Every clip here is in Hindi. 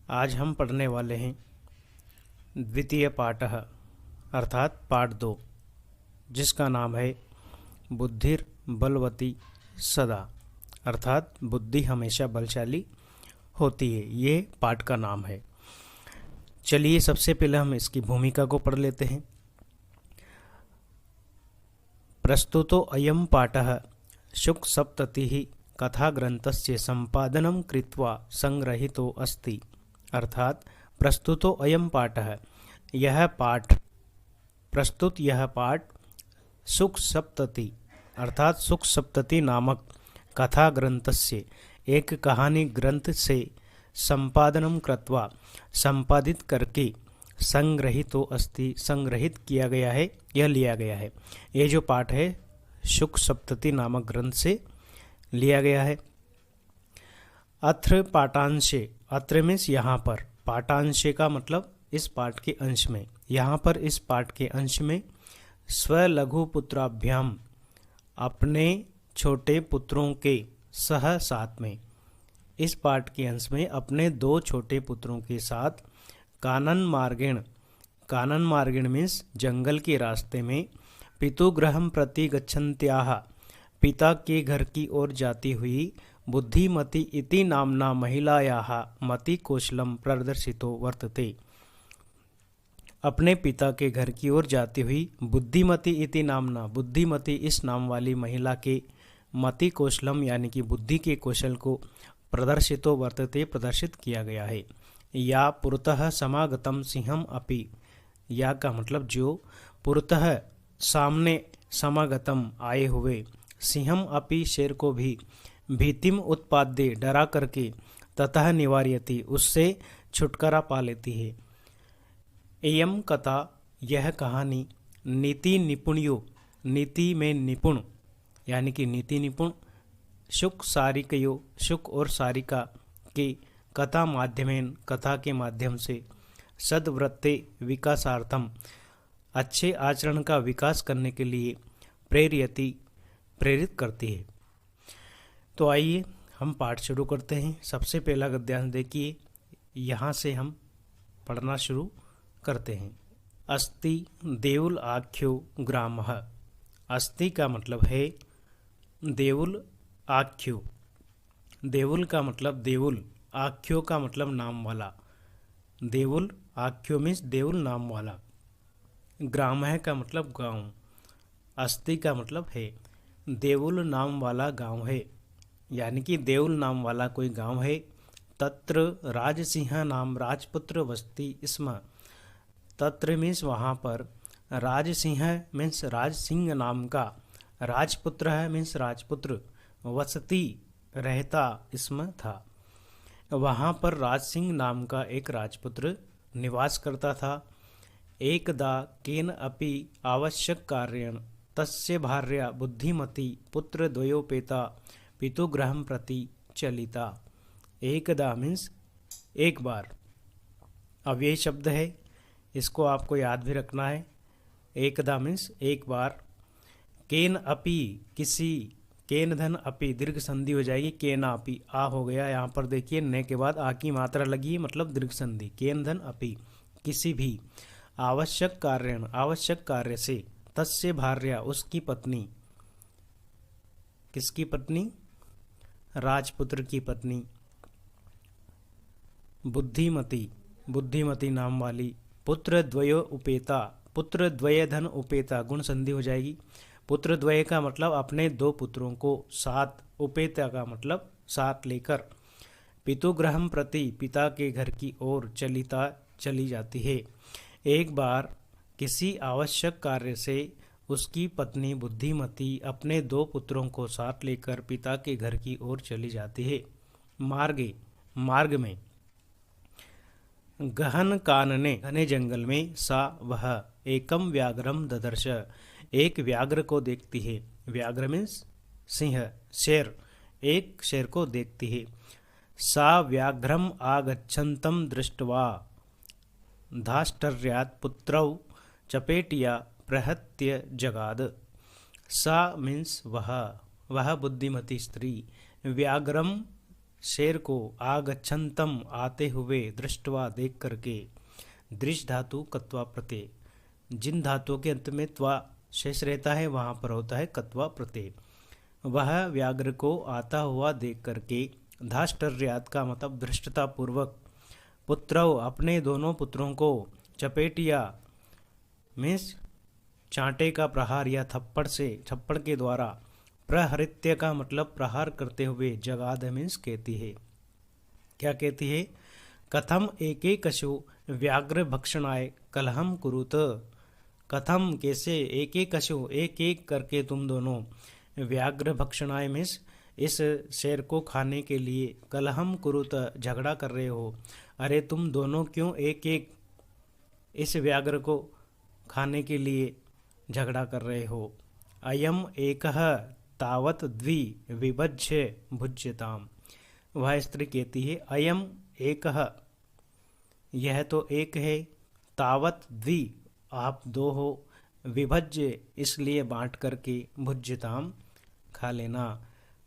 आज हम पढ़ने वाले हैं द्वितीय पाठः अर्थात पाठ 2, जिसका नाम है बुद्धिर बलवती सदा, अर्थात बुद्धि हमेशा बलशाली होती है। ये पाठ का नाम है। चलिए सबसे पहले हम इसकी भूमिका को पढ़ लेते हैं। प्रस्तुतो अयं पाठः शुक सप्ततिः कथा ग्रंथस्य संपादनं कृत्वा संग्रहितो अस्ति, अर्थात प्रस्तुतो अयं पाठः यह पाठ सुख सप्तति अर्थात सुख सप्तति नामक कथा ग्रंथस्य एक कहानी ग्रंथ से संपादनम कृत्वा संपादित करके संग्रहितो अस्ति संग्रहित किया गया है, यह लिया गया है। ये जो पाठ है शुक सप्तति नामक ग्रंथ से लिया गया है। अत्र पाठांशे, अत्र मीन्स यहाँ पर, पाठांशे का मतलब इस पाठ के अंश में, यहाँ पर इस पाठ के अंश में स्वलघु पुत्राभ्याम अपने छोटे पुत्रों के सह साथ में, इस पाठ के अंश में अपने 2 छोटे पुत्रों के साथ कानन मार्गेण मीन्स जंगल के रास्ते में पितुगृहं प्रति गच्छन्त्याः पिता के घर की ओर जाती हुई बुद्धिमती इति नाम्ना महिलायाः मति कौशलम प्रदर्शितो वर्तते। अपने पिता के घर की ओर जाती हुई बुद्धिमती इति नामना, बुद्धिमती इस नाम वाली महिला के मति कौशलम यानी कि बुद्धि के कौशल को प्रदर्शितो वर्तते प्रदर्शित किया गया है। या पुरतः समागतम सिंहम अपि, या का मतलब जो पुरतः सामने समागतम आए हुए सिंहम अपि शेर को भी भीतिम उत्पाद्य डरा करके ततः निवार्यति उससे छुटकारा पा लेती है। एयम कथा यह कहानी नीति निपुणियो, नीति में निपुण यानी कि नीति निपुण शुक सारिकयो, शुक और सारिका के कथा माध्यमेन कथा के माध्यम से सद्वृत्ते विकासार्थम अच्छे आचरण का विकास करने के लिए प्रेरित करती है। तो आइए हम पाठ शुरू करते हैं। सबसे पहला गद्यांश देखिए, यहाँ से हम पढ़ना शुरू करते हैं। अस्ति देउल आख्यो ग्रामः, अस्ति का मतलब है देउल आख्यो, देउल का मतलब देउल, आख्यो का मतलब नाम वाला, देउल आख्यो मीन्स देउल नाम वाला, ग्राम है का मतलब गांव, अस्ति का मतलब है, देउल नाम वाला गांव है यानी कि देउल नाम वाला कोई गांव है। तत्र राजसिंह नाम राजपुत्र वसति स्म, तत्र मीन्स वहाँ पर, राजसिंह मीन्स राजसिंह नाम का, राजपुत्र है मीन्स राजपुत्र, वसति रहता स्म था, वहाँ पर राजसिंह नाम का एक राजपुत्र निवास करता था। एकदा केन अपि आवश्यक कार्येण तस्य भार्या बुद्धिमती पुत्रद्वयोपेता पितुगृहं प्रति चलिता। एकदा मीन्स एक बार, अब ये शब्द है, इसको आपको याद भी रखना है। एकदा मीन्स एक बार, केन अपि किसी, केन धन अपि दीर्घ संधि हो जाएगी, केना अपि आ हो गया, यहाँ पर देखिए न के बाद आ की मात्रा लगी है मतलब दीर्घ संधि, केन धन अपि किसी भी, आवश्यक कार्य से, तस्य भार्या उसकी पत्नी, किसकी पत्नी, राजपुत्र की पत्नी, बुद्धिमती नाम वाली, पुत्र द्वयो उपेता, पुत्र द्वय धन उपेता गुण संधि हो जाएगी, पुत्र द्वय का मतलब अपने 2 पुत्रों को साथ, उपेता का मतलब साथ लेकर, पितुगृहं प्रति पिता के घर की ओर चली जाती है। एक बार किसी आवश्यक कार्य से उसकी पत्नी बुद्धिमती अपने 2 पुत्रों को साथ लेकर पिता के घर की ओर चली जाती है। मार्ग में, गहन कानने घने जंगल में, सा वह एकम व्याघ्रम ददर्श एक व्याघ्र को देखती है, व्याघ्र मीन्स सिंह, शेर, एक शेर को देखती है। सा व्याघ्रम आगच्छन्तं दृष्ट्वा धाष्टर्यात् पुत्रौ चपेटिया प्रहत्य जगाद। सा मीन्स वह बुद्धिमती स्त्री व्याघ्रम शेर को आगच्छन्तम आते हुए दृष्टवा देख करके। दृश धातु कत्वा प्रत्यय, जिन धातुओं के अंत में त्वा शेष रहता है वहाँ पर होता है कत्वा प्रत्यय। वह व्याघ्र को आता हुआ देख करके। धाष्टर्यात का मतलब धृष्टता पूर्वक। पुत्रौ अपने दोनों पुत्रों को चपेटिया मीन्स चांटे का प्रहार या थप्पड़ के द्वारा। प्रहृत्य का मतलब प्रहार करते हुए। जगाद मीन्स कहती है, क्या कहती है? कथम एकेकशु व्याघ्र भक्षणाय कलहम कुरुत। कथम कैसे, एकेकशु एक एक करके तुम दोनों, व्याघ्र भक्षणाय मीन्स इस शेर को खाने के लिए, कलहम कुरुत झगड़ा कर रहे हो। अरे तुम दोनों क्यों एक एक इस व्याघ्र को खाने के लिए झगड़ा कर रहे हो? अयम एकः तावत द्वि विभज्य भुज्यताम। वह स्त्री कहती है अयम एकः, यह तो एक है, तावत द्वि आप दो हो, विभज्य इसलिए बांट करके, भुज्यताम खा लेना।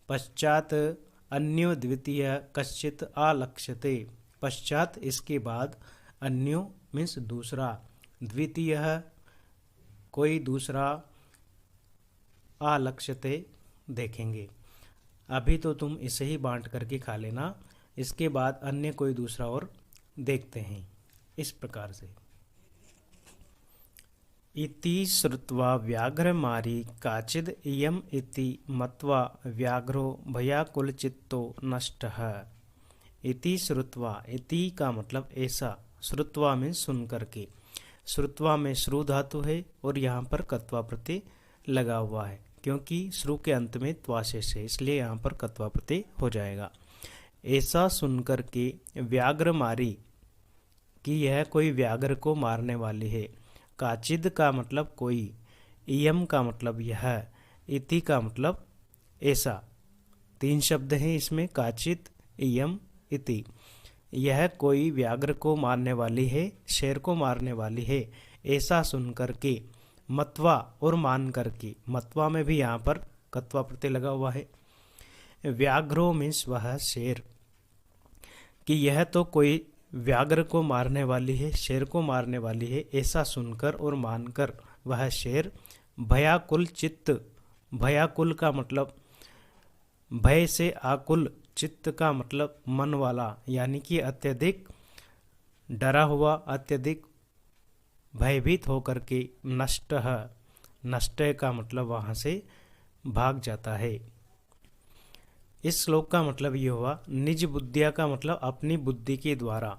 पश्चात अन्यो द्वितीय कश्चित आलक्ष्यते। पश्चात इसके बाद, अन्यो मीन्स दूसरा, द्वितीय कोई दूसरा, आलक्ष्यते देखेंगे। अभी तो तुम इसे ही बांट करके खा लेना, इसके बाद अन्य कोई दूसरा और देखते हैं। इस प्रकार से इति श्रुत्वा व्याघ्रमारी काचिद इयम इति मत्वा व्याघ्रो भयाकुलचित्तो नष्टः। इति श्रुत्वा, इति का मतलब ऐसा, श्रुत्वा में सुन करके। श्रुत्वा में श्रु धातु है और यहाँ पर कत्वा प्रत्यय लगा हुआ है, क्योंकि श्रु के अंत में त्वा शेष है, इसलिए यहाँ पर कत्वा प्रत्यय हो जाएगा। ऐसा सुनकर के व्याघ्रमारी कि यह कोई व्याघ्र को मारने वाली है। काचिद का मतलब कोई, इयम का मतलब यह, इति का मतलब ऐसा। तीन शब्द हैं इसमें, काचिद, इयम, इति। यह कोई व्याघ्र को मारने वाली है, शेर को मारने वाली है, ऐसा सुन करके। मत्वा और मान करके, मत्वा में भी यहाँ पर कत्वा प्रत्यय लगा हुआ है। व्याघ्रो मीन्स वह शेर, कि यह तो कोई व्याघ्र को मारने वाली है, शेर को मारने वाली है, ऐसा सुनकर और मानकर वह शेर भयाकुल चित्त। भयाकुल का मतलब भय से आकुल, चित्त का मतलब मन वाला, यानी कि अत्यधिक डरा हुआ, अत्यधिक भयभीत होकर के। नष्ट, नष्ट का मतलब वहाँ से भाग जाता है। इस श्लोक का मतलब ये हुआ, निज बुद्धिया का मतलब अपनी बुद्धि के द्वारा।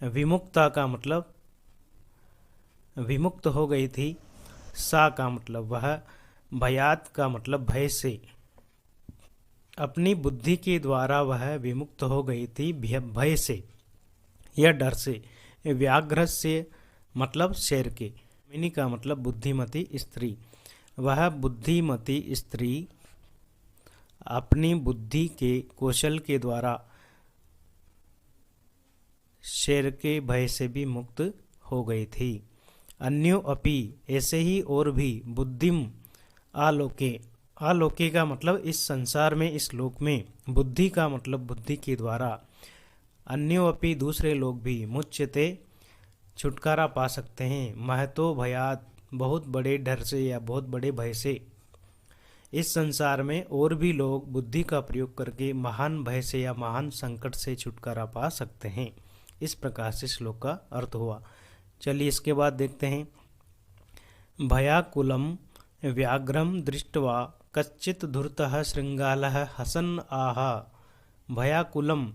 विमुक्ता का मतलब विमुक्त हो गई थी। सा का मतलब वह, भयात का मतलब भय से। अपनी बुद्धि के द्वारा वह विमुक्त हो गई थी भय से या डर से। व्याघ्र से मतलब शेर के। मिनी का मतलब बुद्धिमती स्त्री। वह बुद्धिमती स्त्री अपनी बुद्धि के कौशल के द्वारा शेर के भय से भी मुक्त हो गई थी। अन्यो अपि, ऐसे ही और भी, बुद्धिम आलोके। आलोके का मतलब इस संसार में, इस लोक में। बुद्धि का मतलब बुद्धि के द्वारा। अन्यो अपि दूसरे लोग भी, मुच्यते छुटकारा पा सकते हैं। महतो भयात, बहुत बड़े डर से या बहुत बड़े भय से। इस संसार में और भी लोग बुद्धि का प्रयोग करके महान भय से या महान संकट से छुटकारा पा सकते हैं। इस प्रकार से श्लोक का अर्थ हुआ। चलिए इसके बाद देखते हैं। भयाकुलम व्याघ्रम दृष्ट्वा कच्चित धूर्तः श्रृंगालः हसन आहा। भयाकुलम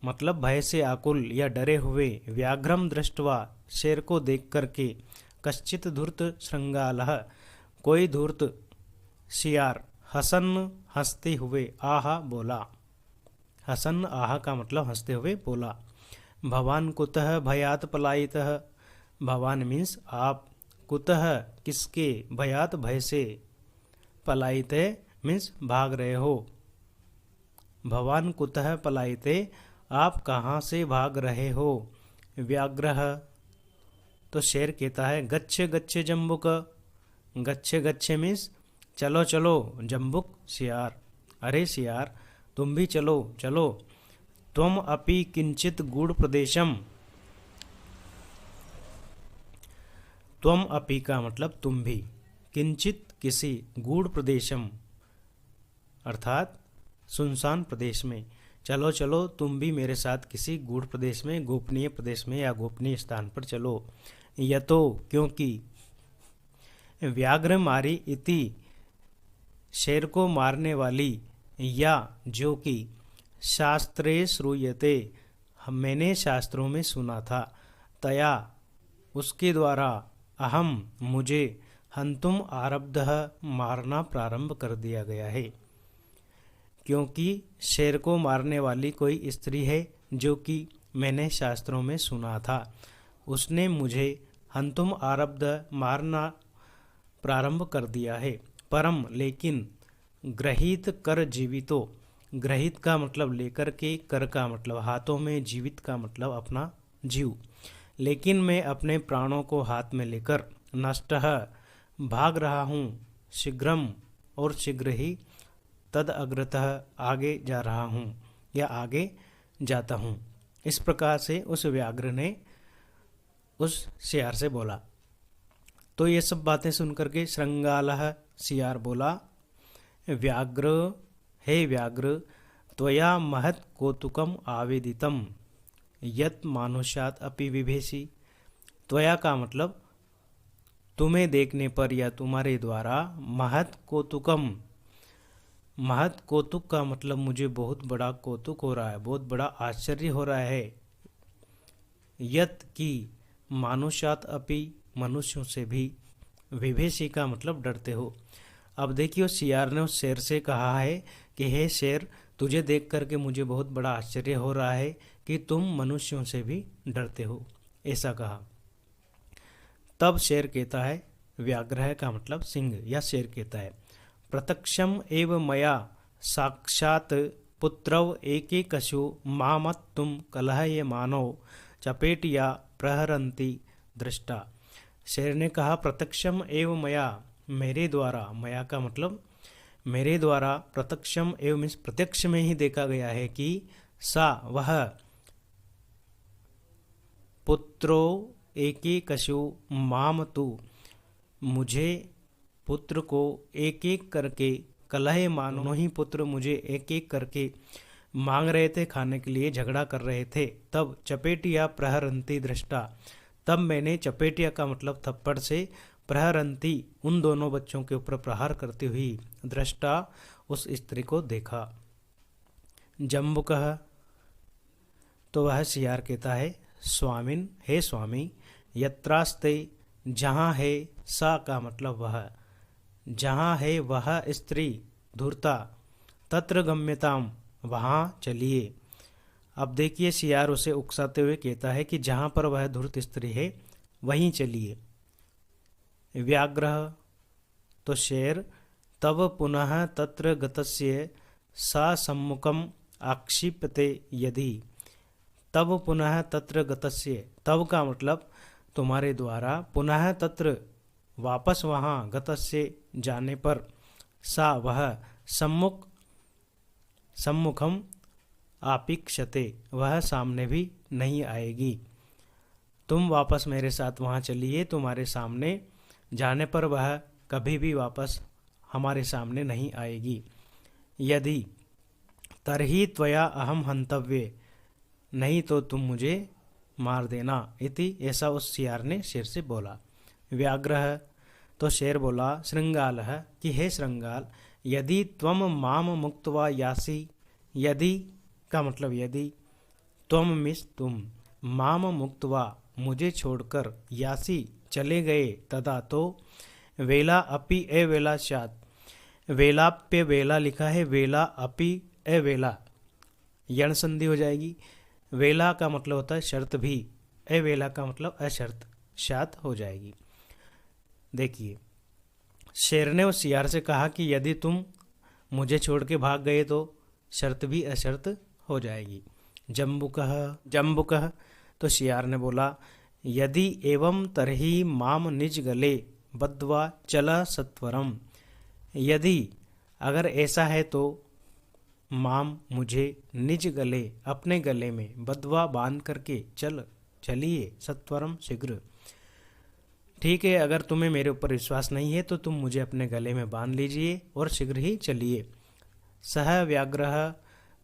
मतलब भय से आकुल या डरे हुए। व्याघ्रम दृष्ट्वा शेर को देख करके। कच्चित धूर्त श्रृंगालः कोई धूर्त शियार। हसन हंसते हुए। आहा बोला। हसन आहा का मतलब हंसते हुए बोला। भवान कुतः भयात पलायितः। भवान मीन्स आप। कुतः किसके, भयात भय से। पलायिते मीन्स भाग रहे हो। भवान कुतः पलायिते आप कहाँ से भाग रहे हो। व्याघ्रः तो शेर कहता है गच्छ गच्छ जम्बुक। गच्छ गच्छ मीन्स चलो चलो, जम्बुक सियार। अरे सियार तुम भी चलो चलो। त्वम अपि किंचित गूढ़ प्रदेशम। त्वम अपि का मतलब तुम भी, किंचित किसी, गूढ़ प्रदेशम अर्थात सुनसान प्रदेश में, चलो चलो तुम भी मेरे साथ किसी गूढ़ प्रदेश में, गोपनीय प्रदेश में या गोपनीय स्थान पर चलो। यतो क्योंकि, व्याघ्र मारी इति शेर को मारने वाली, या जो कि, शास्त्रे श्रूयते मैंने शास्त्रों में सुना था, तया उसके द्वारा, अहम मुझे, हंतुम आरब्धः मारना प्रारंभ कर दिया गया है। क्योंकि शेर को मारने वाली कोई स्त्री है जो कि मैंने शास्त्रों में सुना था, उसने मुझे हंतुम आरब्ध मारना प्रारंभ कर दिया है। परम लेकिन, ग्रहित कर जीवितो, ग्रहित का मतलब लेकर के, कर का मतलब हाथों में, जीवित का मतलब अपना जीव, लेकिन मैं अपने प्राणों को हाथ में लेकर, नष्टः भाग रहा हूँ, शीघ्रम और शीघ्र ही, तद अग्रतः आगे जा रहा हूँ या आगे जाता हूँ। इस प्रकार से उस व्याघ्र ने उस सियार से बोला। तो ये सब बातें सुनकर के श्रृंगालः सियार बोला, व्याघ्र हे व्याघ्र, त्वया महत् कौतुकम आवेदितम यत् मानुष्यात् अपि विभेषि। त्वया का मतलब तुम्हें देखने पर या तुम्हारे द्वारा, महत् कौतुकम, महत् कौतुक का मतलब मुझे बहुत बड़ा कौतुक हो रहा है, बहुत बड़ा आश्चर्य हो रहा है। यत् की, मानुष्यात् अपि मनुष्यों से भी, विभेषी का मतलब डरते हो। अब देखिए सियार ने उस शेर से कहा है कि हे शेर, तुझे देख करके मुझे बहुत बड़ा आश्चर्य हो रहा है कि तुम मनुष्यों से भी डरते हो, ऐसा कहा। तब शेर कहता है, व्याघ्र का मतलब सिंह या शेर कहता है, प्रत्यक्षम एव मया साक्षात् पुत्रौ एकेकशु मामत्तुम कलहय मानव चपेटिया प्रहरन्ति दृष्टा। शेर ने कहा, प्रत्यक्षम एव मया, मेरे द्वारा, मया का मतलब मेरे द्वारा, प्रत्यक्षम एव मीन्स प्रत्यक्ष में ही देखा गया है कि सा वह, पुत्रो एकेकशु माम तु, मुझे पुत्र को एक एक करके, कलह मानो ही पुत्र मुझे एक एक करके मांग रहे थे खाने के लिए, झगड़ा कर रहे थे। तब चपेटिया प्रहरंती दृष्टा, तब मैंने, चपेटिया का मतलब थप्पड़ से, प्रहरंती उन दोनों बच्चों के ऊपर प्रहार करती हुई, दृष्टा उस स्त्री को देखा। जम्बुकः, तो वह सियार कहता है, स्वामिन हे स्वामी, यत्रास्ते जहाँ है, सा का मतलब वह, जहाँ है वह स्त्री, धूर्ता, तत्र गम्यताम, वहाँ चलिए। अब देखिए सियार उसे उकसाते हुए कहता है कि जहाँ पर वह धूर्त स्त्री है वहीं चलिए। व्याघ्र, तो शेर, तब पुनः तत्र गतस्य सा सम्मुखम आक्षिप्यते यदि, तब पुनः तत्र गतस्य, तब का मतलब तुम्हारे द्वारा, पुनः तत्र वापस वहाँ, गतस्य जाने पर, सा वह, सम्मुख सम्मुखम आपिक्षते, वह सामने भी नहीं आएगी। तुम वापस मेरे साथ वहाँ चलिए, तुम्हारे सामने जाने पर वह कभी भी वापस हमारे सामने नहीं आएगी। यदि, तरही त्वया अहम हंतव्ये, नहीं तो तुम मुझे मार देना, इति ऐसा उस सियार ने शेर से बोला। व्याघ्र, तो शेर बोला, श्रृंगालः कि हे श्रृंगाल, यदि त्वम माम मुक्त्वा यासि, यदि का मतलब यदि, त्वम मिस तुम, माम मुक्त्वा मुझे छोड़कर, यासि चले गए, तदा तो, वेला अपि अवेला स्यात्, वेलाप्य वेला लिखा है, वेला अपि अवेला, यण संधि हो जाएगी। वेला का मतलब होता है शर्त भी, अवेला का मतलब अशर्त, शात हो जाएगी। देखिए शेर ने उस सियार से कहा कि यदि तुम मुझे छोड़ के भाग गए तो शर्त भी अशर्त हो जाएगी। जम्बुकः, तो सियार ने बोला, यदि एवं तरही माम निज गले बद्वा चला सत्वरम, यदि अगर ऐसा है तो माम मुझे निज गले अपने गले में बद्धवा बांध करके चलिए सत्वरम शीघ्र। ठीक है, अगर तुम्हें मेरे ऊपर विश्वास नहीं है तो तुम मुझे अपने गले में बांध लीजिए और शीघ्र ही चलिए। सह व्याघ्रः,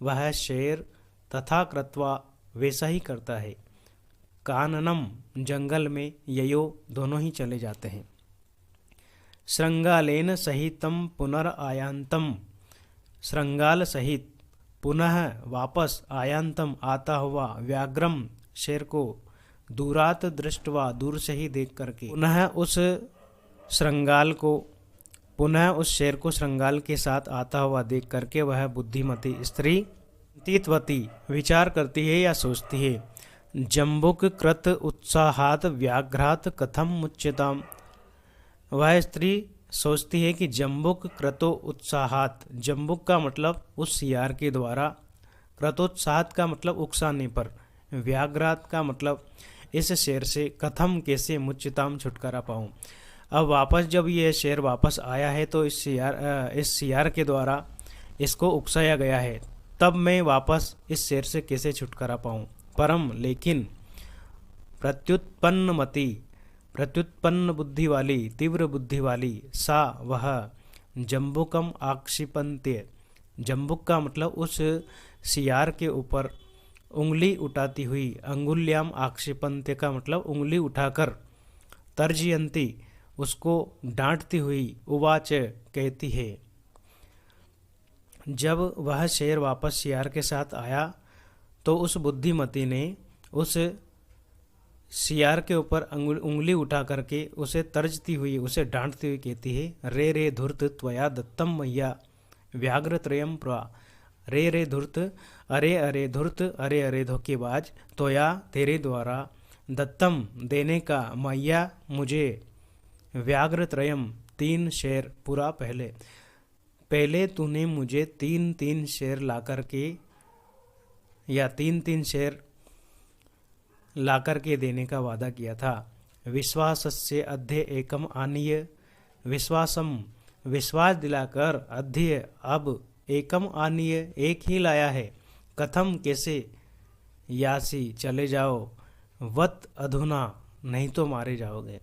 वह शेर, तथा कृत्वा, वैसा ही करता है। काननम, जंगल में, ययो, दोनों ही चले जाते हैं। श्रृंगालेन सहितम पुनरायांतम, श्रृंगाल सहित पुनः वापस, आयांतम आता हुआ, व्याघ्रम शेर को, दूरात दृष्टवा, दूर से ही देख करके, पुनः उस श्रृंगाल को, पुनः उस शेर को श्रृंगाल के साथ आता हुआ देख करके वह बुद्धिमती स्त्री तीतवती, विचार करती है या सोचती है। जम्बुक कृत उत्साहात व्याघ्रात कथम मुच्यताम, वह स्त्री सोचती है कि जम्बुक कृतो उत्साहात, जम्बुक का मतलब उस सियार के द्वारा, कृतोत्साहात का मतलब उकसाने पर, व्याघ्रात का मतलब इस शेर से, कथम कैसे, मुच्यताम छुटकारा पाऊं। अब वापस जब यह शेर वापस आया है तो इस सियार के द्वारा इसको उकसाया गया है, तब मैं वापस इस शेर से कैसे छुटकारा पाऊं। परम लेकिन प्रत्युत्पन्नमति, प्रत्युत्पन्न बुद्धि वाली, तीव्र बुद्धि वाली, सा वह, जम्बुकम आक्षिपन्त्य, जम्बुक का मतलब उस सियार के ऊपर उंगली उठाती हुई, अंगुल्याम आक्षिपन्त्य का मतलब उंगली उठाकर, तर्जयंती उसको डांटती हुई, उवाच कहती है। जब वह शेर वापस सियार के साथ आया तो उस बुद्धिमती ने उस सियार के ऊपर उंगली उठा करके उसे तर्जती हुई, उसे डांटती हुई कहती है, रे रे धूर्त त्वया दत्तम मय्या व्याघ्र त्रयम प्रा, रे रे धूर्त, अरे अरे धूर्त, अरे अरे धोखेबाज, त्वया तेरे द्वारा, दत्तम देने का, मय्या मुझे, व्याघ्र त्रयम तीन शेर, पूरा पहले तूने मुझे तीन शेर ला करके, या तीन शेर ला करके देने का वादा किया था। विश्वासस्य अध्य एकम आनीय, विश्वासम विश्वास दिलाकर, अध्य अब, एकम आनीय एक ही लाया है, कथम कैसे, यासी चले जाओ, वत अधुना नहीं तो मारे जाओगे।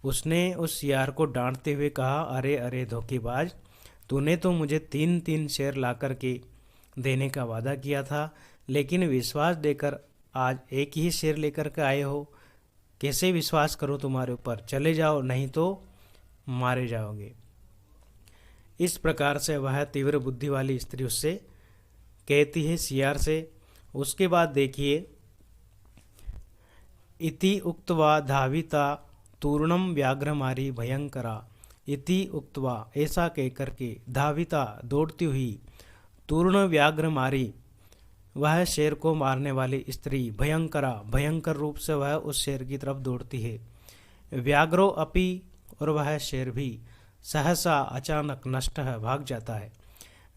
उसने उस सियार को डांटते हुए कहा, अरे अरे धोखेबाज, तूने तो मुझे तीन शेर ला करके देने का वादा किया था, लेकिन विश्वास देकर आज एक ही शेर लेकर के आए हो, कैसे विश्वास करो तुम्हारे ऊपर, चले जाओ नहीं तो मारे जाओगे। इस प्रकार से वह तीव्र बुद्धि वाली स्त्री उससे कहती है, सियार से। उसके बाद देखिए, इति उक्त्वा धाविता तूर्णम व्याघ्रमारी भयंकरा, इति उक्त्वा ऐसा कहकर के, धाविता दौड़ती हुई, तूर्ण व्याघ्रमारी वह शेर को मारने वाली स्त्री, भयंकरा भयंकर रूप से वह उस शेर की तरफ दौड़ती है। व्याघ्रो अपि, और वह शेर भी, सहसा अचानक, नष्ट भाग जाता है।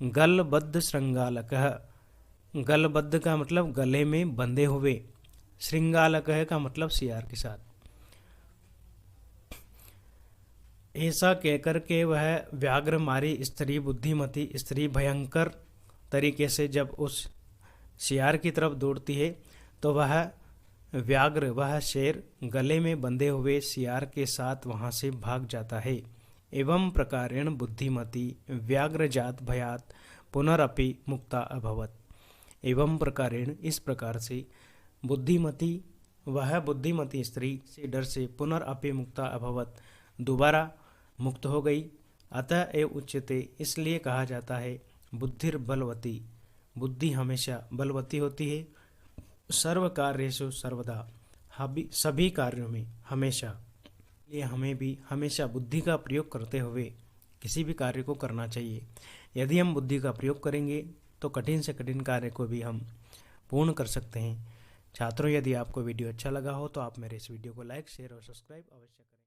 गलबद्ध श्रृंगालकः, गलबद्ध का मतलब गले में बंधे हुए, श्रृंगालकः का मतलब सियार के साथ। ऐसा कहकर के वह व्याघ्र मारी स्त्री, बुद्धिमती स्त्री भयंकर तरीके से जब उस सियार की तरफ दौड़ती है तो वह व्याघ्र, वह शेर गले में बंधे हुए सियार के साथ वहां से भाग जाता है। एवं प्रकारेण बुद्धिमती व्याघ्रजात भयात पुनरपि मुक्ता अभवत। एवं प्रकारेण इस प्रकार से बुद्धिमती, वह बुद्धिमती स्त्री से डर से पुनरअपि मुक्ता अभवत, दोबारा मुक्त हो गई। अतः एव उच्यते, इसलिए कहा जाता है, बुद्धिर बलवती, बुद्धि हमेशा बलवती होती है। सर्व कार्येषु सर्वदा, सभी कार्यों में हमेशा। ये हमें भी हमेशा बुद्धि का प्रयोग करते हुए किसी भी कार्य को करना चाहिए। यदि हम बुद्धि का प्रयोग करेंगे तो कठिन से कठिन कार्य को भी हम पूर्ण कर सकते हैं। छात्रों, यदि आपको वीडियो अच्छा लगा हो तो आप मेरे इस वीडियो को लाइक, शेयर और सब्सक्राइब अवश्य करें।